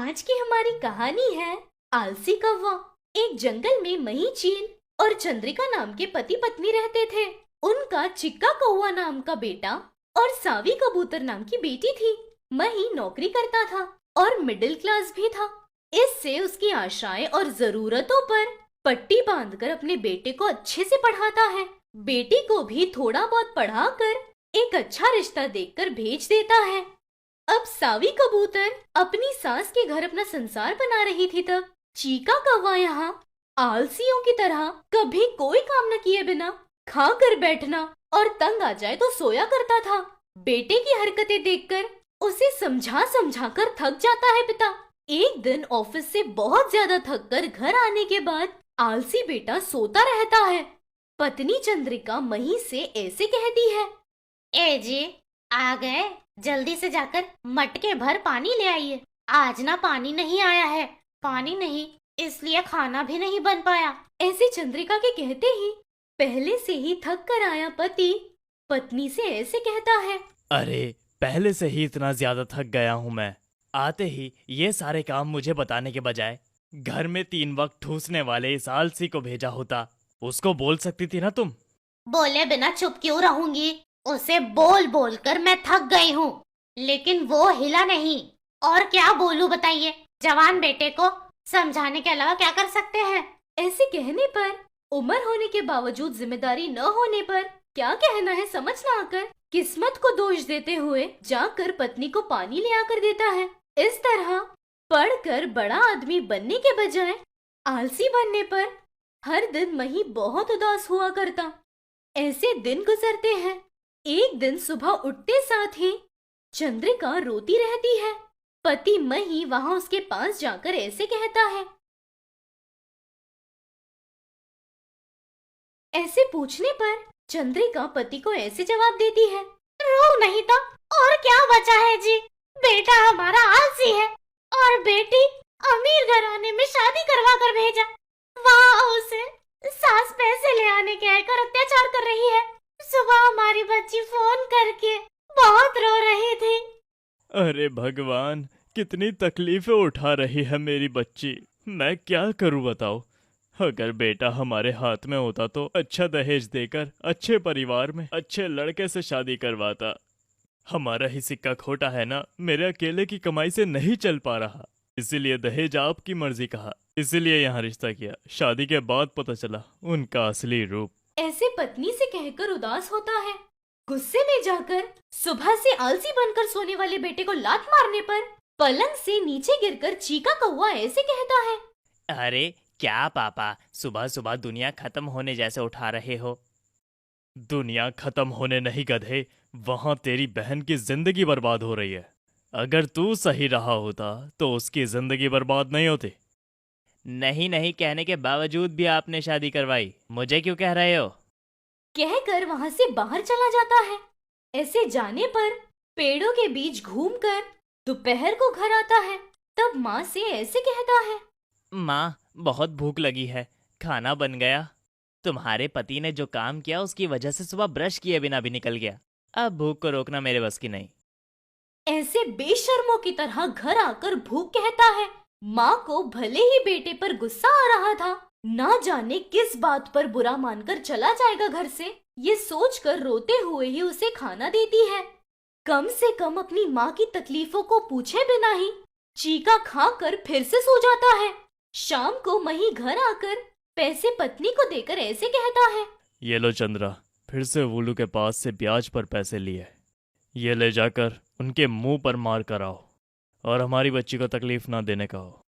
आज की हमारी कहानी है आलसी कौवा। एक जंगल में मही चील और चंद्रिका नाम के पति पत्नी रहते थे। उनका चिक्का कौवा नाम का बेटा और सावी कबूतर नाम की बेटी थी। मही नौकरी करता था और मिडिल क्लास भी था। इससे उसकी आशाएं और जरूरतों पर पट्टी बांधकर अपने बेटे को अच्छे से पढ़ाता है। बेटी को भी थोड़ा बहुत पढ़ाकर एक अच्छा रिश्ता देखकर भेज देता है। अब सावी कबूतर अपनी सास के घर अपना संसार बना रही थी तब चीका कौवा यहाँ आलसियों की तरह कभी कोई काम न किए बिना खा कर बैठना और तंग आ जाए तो सोया करता था। बेटे की हरकतें देखकर उसे समझा समझा कर थक जाता है पिता। एक दिन ऑफिस से बहुत ज्यादा थक कर घर आने के बाद आलसी बेटा सोता रहता है। पत्नी चंद्रिका मही से ऐसे कहती है, ए जी, आ गए? जल्दी से जाकर मटके भर पानी ले आइए। आज ना पानी नहीं आया है। पानी नहीं, इसलिए खाना भी नहीं बन पाया। ऐसे चंद्रिका के कहते ही पहले से ही थक कर आया पति पत्नी से ऐसे कहता है, अरे पहले से ही इतना ज्यादा थक गया हूँ मैं। आते ही ये सारे काम मुझे बताने के बजाय घर में 3 वक्त ठूसने वाले इस आलसी को भेजा होता। उसको बोल सकती थी ना तुम। बोले बिना चुप क्यों रहूंगी? उसे बोल बोल कर मैं थक गई हूँ, लेकिन वो हिला नहीं। और क्या बोलूं बताइए? जवान बेटे को समझाने के अलावा क्या कर सकते हैं? ऐसे कहने पर उम्र होने के बावजूद जिम्मेदारी न होने पर क्या कहना है समझ न आकर किस्मत को दोष देते हुए जाकर पत्नी को पानी ले आकर देता है। इस तरह पढ़कर बड़ा आदमी बनने के बजाय आलसी बनने पर हर दिन मही बहुत उदास हुआ करता। ऐसे दिन गुजरते हैं। एक दिन सुबह उठते साथ ही चंद्रिका रोती रहती है। पति मही वहां उसके पास जाकर ऐसे कहता है। ऐसे पूछने पर चंद्रिका पति को ऐसे जवाब देती है, रो नहीं तो और क्या बचा है जी? बेटा हमारा आलसी है और बेटी अमीर घराने में शादी करवा कर भेजा। वहाँ उसे सास पैसे ले आने के आकर अत्याचार कर रही है। सुबह हमारी बच्ची फोन करके बहुत रो रही थी। अरे भगवान, कितनी तकलीफें उठा रही है मेरी बच्ची। मैं क्या करूं बताओ। अगर बेटा हमारे हाथ में होता तो अच्छा दहेज देकर अच्छे परिवार में अच्छे लड़के से शादी करवाता। हमारा ही सिक्का खोटा है ना, मेरे अकेले की कमाई से नहीं चल पा रहा, इसीलिए दहेज आपकी मर्जी कहा, इसीलिए यहाँ रिश्ता किया। शादी के बाद पता चला उनका असली रूप। ऐसे पत्नी से कहकर उदास होता है। गुस्से में जाकर सुबह से आलसी बनकर सोने वाले बेटे को लात मारने पर पलंग से नीचे गिरकर चीका कौवा ऐसे कहता है, अरे क्या पापा, सुबह सुबह दुनिया खत्म होने जैसे उठा रहे हो। दुनिया खत्म होने नहीं गधे, वहां तेरी बहन की जिंदगी बर्बाद हो रही है। अगर तू सही रहा होता तो उसकी जिंदगी बर्बाद नहीं होती। नहीं नहीं कहने के बावजूद भी आपने शादी करवाई, मुझे क्यों कह रहे हो? कहकर वहां से बाहर चला जाता है। ऐसे जाने पर पेड़ों के बीच घूमकर दोपहर को घर आता है। तब माँ से ऐसे कहता है, माँ बहुत भूख लगी है, खाना बन गया। तुम्हारे पति ने जो काम किया उसकी वजह से सुबह ब्रश किए बिना भी निकल गया। अब भूख को रोकना मेरे बस की नहीं। ऐसे बेशर्मों की तरह घर आकर भूख कहता है। माँ को भले ही बेटे पर गुस्सा आ रहा था, ना जाने किस बात पर बुरा मानकर चला जाएगा घर से, ये सोचकर रोते हुए ही उसे खाना देती है। कम से कम अपनी माँ की तकलीफों को पूछे बिना ही चीका खाकर फिर से सो जाता है। शाम को मही घर आकर पैसे पत्नी को देकर ऐसे कहता है, ये लो चंद्रा, फिर से वुलू के पास से ब्याज पर पैसे लिए। ये ले जाकर उनके मुंह पर मार कर आओ और हमारी बच्ची को तकलीफ ना देने का हो।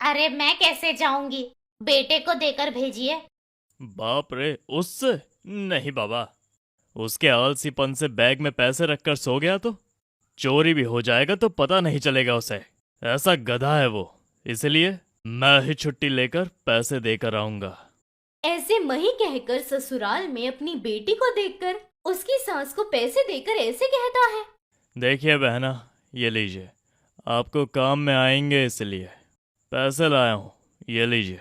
अरे मैं कैसे जाऊंगी? बेटे को देकर भेजिए। बाप रे, उससे नहीं बाबा। उसके आलसीपन से बैग में पैसे रखकर सो गया तो चोरी भी हो जाएगा तो पता नहीं चलेगा उसे। ऐसा गधा है वो, इसलिए मैं ही छुट्टी लेकर पैसे देकर आऊंगा। ऐसे मही कहकर ससुराल में अपनी बेटी को देखकर उसकी सास को पैसे देकर ऐसे कहता है, देखिए बहना, ये लीजिए, आपको काम में आएंगे इसलिए पैसे लाया हूँ, ये लीजिए।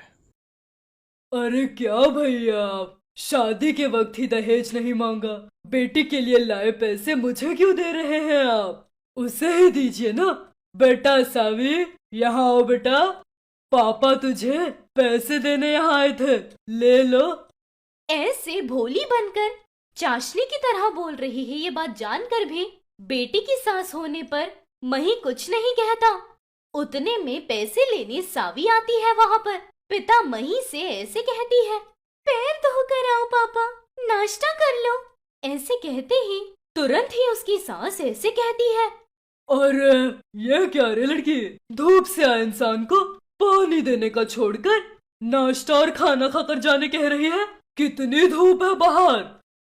अरे क्या भैया, आप शादी के वक्त ही दहेज नहीं मांगा, बेटी के लिए लाए पैसे मुझे क्यों दे रहे हैं आप? उसे ही दीजिए ना। बेटा सावी, यहाँ आओ बेटा, पापा तुझे पैसे देने यहाँ आए थे, ले लो। ऐसे भोली बनकर चाशनी की तरह बोल रही है ये बात जानकर भी बेटी की सास होने पर मही कुछ नहीं कहता। उतने में पैसे लेने सावी आती है वहाँ पर। पिता मही से ऐसे कहती है, पैर धोकर आओ पापा, नाश्ता कर लो। ऐसे कहते ही तुरंत ही उसकी सास ऐसे कहती है, अरे ये क्या रे लड़की, धूप से आए इंसान को पानी देने का छोड़कर नाश्ता और खाना खाकर जाने कह रही है? कितनी धूप है बाहर।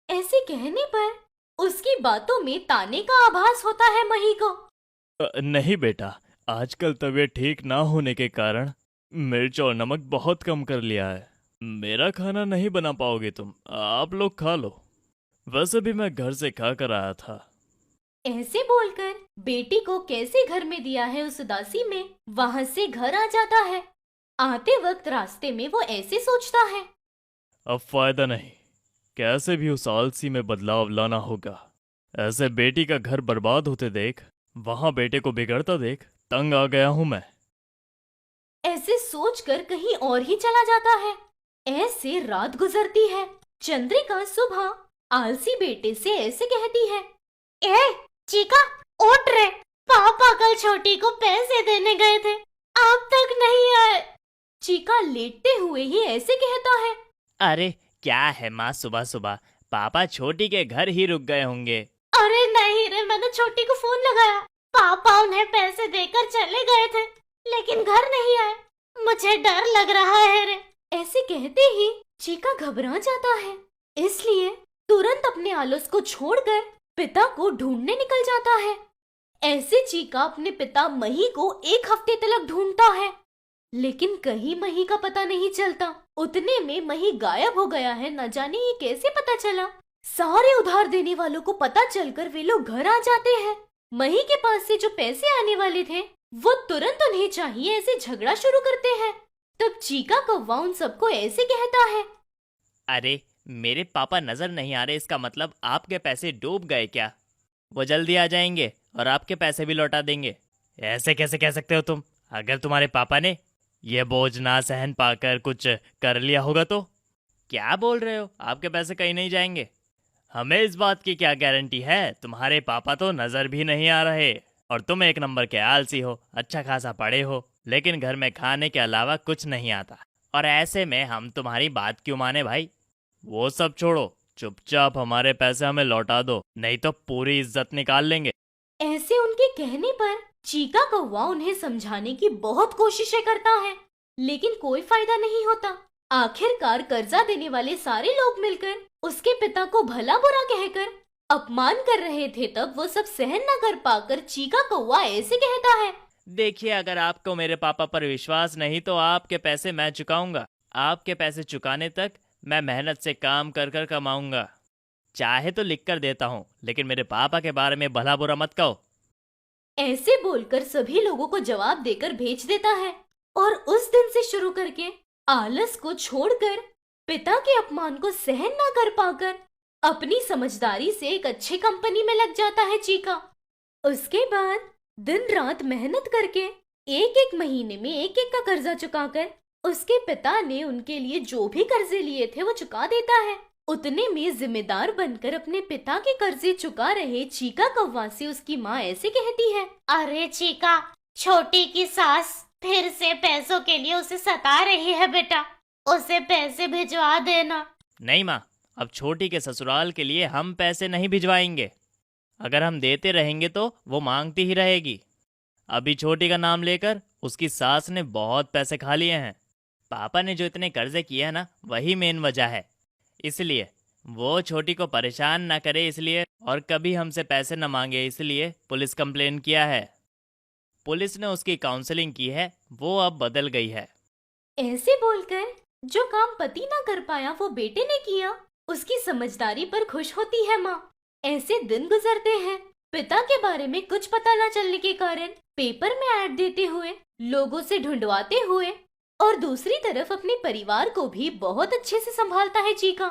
ऐसे कहने पर उसकी बातों में ताने का आभास होता है मही को। नहीं बेटा, आजकल तबीयत ठीक ना होने के कारण मिर्च और नमक बहुत कम कर लिया है। मेरा खाना नहीं बना पाओगे तुम, आप लोग खा लो। वैसे भी मैं घर से खा कर आया था। ऐसे बोलकर बेटी को कैसे घर में दिया है उस उदासी में वहां से घर आ जाता है। आते वक्त रास्ते में वो ऐसे सोचता है, अब फायदा नहीं, कैसे भी उस आलसी में बदलाव लाना होगा। ऐसे बेटी का घर बर्बाद होते देख, वहां बेटे को बिगड़ता देख तंग आ गया हूं मैं। ऐसे सोचकर कहीं और ही चला जाता है। ऐसे रात गुजरती है। चंद्रिका सुबह आलसी बेटे से ऐसे कहती है, ए चीका, उठ रे, पापा कल छोटी को पैसे देने गए थे, अब तक नहीं आए। चीका लेटते हुए ही ऐसे कहता है, अरे क्या है माँ, सुबह सुबह पापा छोटी के घर ही रुक गए होंगे। अरे नहीं रे, मैंने छोटी को फोन लगाया, पापा उन्हें पैसे देकर चले गए थे, लेकिन घर नहीं आए, मुझे डर लग रहा है रे। ऐसे कहते ही चीका घबरा जाता है, इसलिए तुरंत अपने आलस को छोड़कर पिता को ढूंढने निकल जाता है। ऐसे चीका अपने पिता मही को 1 हफ्ते तक ढूंढता है, लेकिन कहीं मही का पता नहीं चलता। उतने में मही गायब हो गया है। न जाने ये कैसे पता चला। सारे उधार देने वालों को पता चलकर वे लोग घर आ जाते हैं। मही के पास से जो पैसे आने वाले थे वो तुरंत उन्हें चाहिए, ऐसे झगड़ा शुरू करते हैं। तब चीका कौवा उन सबको ऐसे कहता है, अरे मेरे पापा नजर नहीं आ रहे, इसका मतलब आपके पैसे डूब गए क्या? वो जल्दी आ जाएंगे और आपके पैसे भी लौटा देंगे। ऐसे कैसे कह सकते हो तुम? अगर तुम्हारे पापा ने ये बोझ ना सहन पाकर कुछ कर लिया होगा तो? क्या बोल रहे हो? आपके पैसे कहीं नहीं जाएंगे। हमें इस बात की क्या गारंटी है? तुम्हारे पापा तो नजर भी नहीं आ रहे और तुम एक नंबर के आलसी हो, अच्छा खासा पढ़े हो, लेकिन घर में खाने के अलावा कुछ नहीं आता। और ऐसे में हम तुम्हारी बात क्यों माने भाई? वो सब छोड़ो, चुपचाप हमारे पैसे हमें लौटा दो, नहीं तो पूरी इज्जत निकाल लेंगे। ऐसे उनके कहने पर चीका कौवा उन्हें समझाने की बहुत कोशिशें करता है, लेकिन कोई फायदा नहीं होता। आखिरकार कर्जा देने वाले सारे लोग मिलकर उसके पिता को भला बुरा कहकर अपमान कर रहे थे। तब वो सब सहन न कर पाकर चीका कौवा ऐसे कहता है, देखिए, अगर आपको मेरे पापा पर विश्वास नहीं तो आपके पैसे मैं चुकाऊंगा। आपके पैसे चुकाने तक मैं मेहनत से काम कर कर कमाऊंगा। चाहे तो लिख कर देता हूँ, लेकिन मेरे पापा के बारे में भला बुरा मत कहो। ऐसे बोलकर सभी लोगों को जवाब देकर भेज देता है। और उस दिन से शुरू करके आलस को छोड़कर पिता के अपमान को सहन ना कर पाकर अपनी समझदारी से एक अच्छी कंपनी में लग जाता है चीका। उसके बाद दिन रात मेहनत करके एक एक महीने में एक एक का कर्जा चुकाकर उसके पिता ने उनके लिए जो भी कर्जे लिए थे वो चुका देता है। उतने में जिम्मेदार बनकर अपने पिता के कर्जे चुका रहे चीका कौवा से उसकी माँ ऐसे कहती है, अरे चीका, छोटी की सास फिर से पैसों के लिए उसे सता रही है बेटा, उसे पैसे भिजवा देना। नहीं माँ, अब छोटी के ससुराल के लिए हम पैसे नहीं भिजवाएंगे। अगर हम देते रहेंगे तो वो मांगती ही रहेगी। अभी छोटी का नाम लेकर उसकी सास ने बहुत पैसे खा लिए हैं। पापा ने जो इतने कर्जे किए हैं ना, वही मेन वजह है। इसलिए वो छोटी को परेशान ना करे इसलिए, और कभी हमसे पैसे न मांगे इसलिए पुलिस कंप्लेन किया है। पुलिस ने उसकी काउंसलिंग की है, वो अब बदल गई है। ऐसे बोलकर जो काम पति ना कर पाया वो बेटे ने किया, उसकी समझदारी पर खुश होती है माँ। ऐसे दिन गुजरते हैं। पिता के बारे में कुछ पता न चलने के कारण पेपर में ऐड देते हुए, लोगों से ढूंढवाते हुए और दूसरी तरफ अपने परिवार को भी बहुत अच्छे से संभालता है चीका।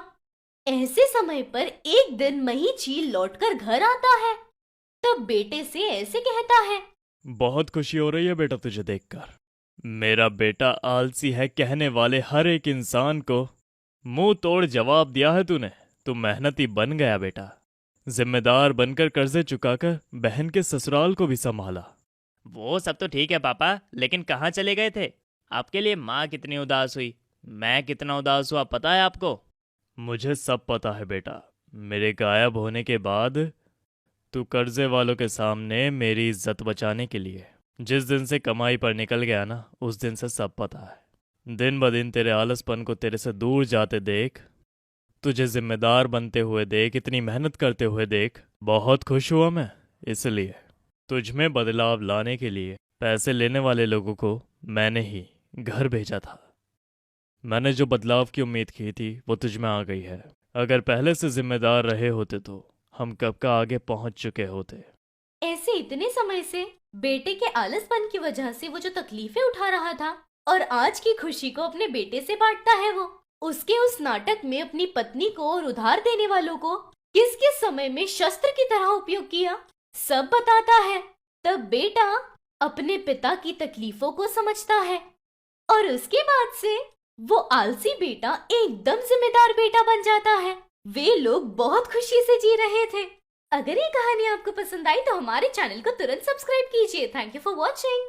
ऐसे समय पर एक दिन मही चील लौटकर घर आता है। तब बेटे से ऐसे कहता है, बहुत खुशी हो रही है बेटा तुझे देखकर। मेरा बेटा आलसी है कहने वाले हर एक इंसान को मुंह तोड़ जवाब दिया है तूने। तू मेहनती बन गया बेटा। जिम्मेदार बनकर कर्जे चुकाकर बहन के ससुराल को भी संभाला। वो सब तो ठीक है पापा, लेकिन कहाँ चले गए थे? आपके लिए माँ कितनी उदास हुई, मैं कितना उदास हुआ, पता है आपको? मुझे सब पता है बेटा। मेरे गायब होने के बाद तू कर्जे वालों के सामने मेरी इज्जत बचाने के लिए जिस दिन से कमाई पर निकल गया ना, उस दिन से सब पता है। दिन ब दिन तेरे आलसपन को तेरे से दूर जाते देख, तुझे जिम्मेदार बनते हुए देख, इतनी मेहनत करते हुए देख, बहुत खुश हुआ मैं। इसलिए तुझ में बदलाव लाने के लिए पैसे लेने वाले लोगों को मैंने ही घर भेजा था। मैंने जो बदलाव की उम्मीद की थी वो तुझ में आ गई है। अगर पहले से जिम्मेदार रहे होते तो हम कब का आगे पहुंच चुके होते। ऐसे इतने समय से बेटे के आलसपन की वजह से वो जो तकलीफें उठा रहा था और आज की खुशी को अपने बेटे से बांटता है, वो उसके उस नाटक में अपनी पत्नी को और उधार देने वालों को किस किस समय में शस्त्र की तरह उपयोग किया, सब बताता है। तब बेटा अपने पिता की तकलीफों को समझता है और उसके बाद से वो आलसी बेटा एकदम जिम्मेदार बेटा बन जाता है। वे लोग बहुत खुशी से जी रहे थे। अगर ये कहानी आपको पसंद आई तो हमारे चैनल को तुरंत सब्सक्राइब कीजिए। Thank you for watching.